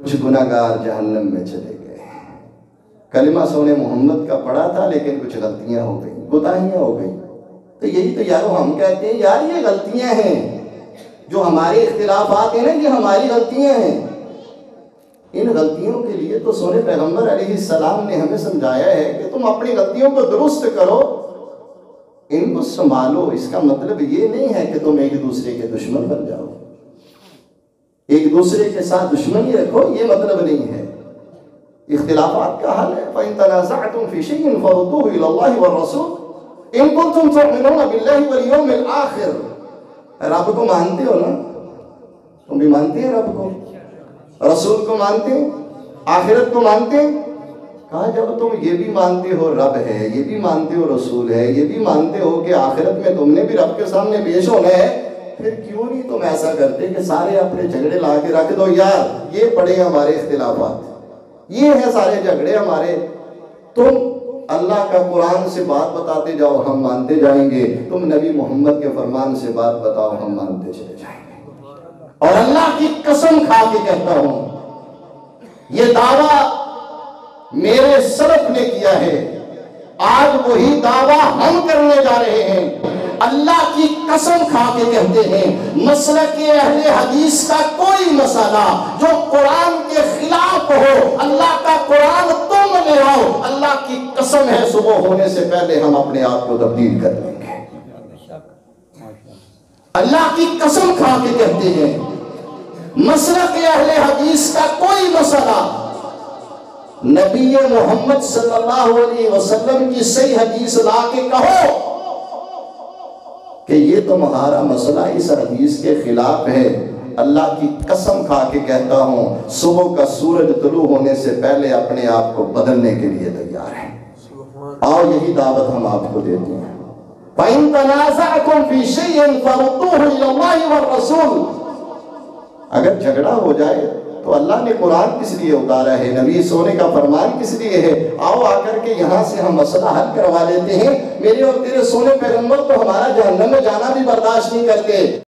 کچھ گناہگار جہنم میں چلے گئے۔ کلمہ سونے محمد کا پڑھا تھا لیکن کچھ غلطیاں ہو گئیں، کوتاہیاں ہو گئیں۔ تو یہی تو یارو ہم کہتے ہیں یار یہ غلطیاں ہیں، جو ہمارے اختلافات ہیں نا یہ ہماری غلطیاں ہیں۔ ان غلطیوں کے لیے تو سونے پیغمبر علیہ السلام نے ہمیں سمجھایا ہے کہ تم اپنی غلطیوں کو درست کرو، ان کو سنبھالو۔ اس کا مطلب یہ نہیں ہے کہ تم ایک دوسرے کے دشمن بن جاؤ، ایک دوسرے کے ساتھ دشمنی رکھو، یہ مطلب نہیں ہے۔ اختلافات کا حل ہے فَإِن تَنَازَعْتُمْ فِي شَيْءٍ فَرُدُّوهُ إِلَى اللَّهِ وَالرَّسُولِ إِن كُنتُمْ تُؤْمِنُونَ بِاللَّهِ وَالْيَوْمِ الْآخِرِ۔ رب کو مانتے ہو نا؟ تم بھی مانتے ہیں رب کو، رسول کو مانتے ہیں، آخرت کو مانتے ہیں؟ کہا جب تم یہ بھی مانتے ہو رب ہے، یہ بھی مانتے ہو رسول ہے، یہ بھی مانتے ہو کہ آخرت میں تم نے بھی رب کے سامنے پیش ہونا ہے، پھر کیوں نہیں تم ایسا کرتے کہ سارے اپنے جھگڑے لا کے رکھ دو؟ یار یہ پڑے ہمارے اختلافات، یہ ہیں سارے جھگڑے ہمارے، تم اللہ کا قرآن سے بات بتاتے جاؤ ہم مانتے جائیں گے، تم نبی محمد کے فرمان سے بات بتاؤ ہم مانتے چلے جائیں گے۔ اور اللہ کی قسم کھا کے کہتا ہوں یہ دعویٰ میرے سلف نے کیا ہے، آج وہی دعویٰ ہم کرنے جا رہے ہیں۔ اللہ کی قسم کھا کے کہتے ہیں مسلک اہل حدیث کا کوئی مسئلہ جو قرآن کے خلاف ہو، اللہ کا قرآن تم لے آؤ، اللہ کی قسم ہے صبح ہونے سے پہلے ہم اپنے آپ کو تبدیل کر لیں گے۔ اللہ کی قسم کھا کے کہتے ہیں مسلک اہل حدیث کا کوئی مسئلہ نبی محمد صلی اللہ علیہ وسلم کی صحیح حدیث لا کے کہو کہ یہ تمہارا مسئلہ اس حدیث کے خلاف ہے، اللہ کی قسم کھا کے کہتا ہوں صبح کا سورج طلوع ہونے سے پہلے اپنے آپ کو بدلنے کے لیے تیار ہے۔ اور یہی دعوت ہم آپ کو دیتے ہیں فَإِن تَنَازَعْتُمْ فِي شَيْءٍ فَرُدُّوهُ إِلَى اللَّهِ وَالرَّسُولِ۔ اگر جھگڑا ہو جائے تو اللہ نے قرآن کس لیے اتارا ہے، نبی سونے کا فرمان کس لیے ہے؟ آؤ آ کر کے یہاں سے ہم مسئلہ حل کروا لیتے ہیں۔ میرے اور تیرے سونے پیغمبر تو ہمارا جہنم میں جانا بھی برداشت نہیں کرتے۔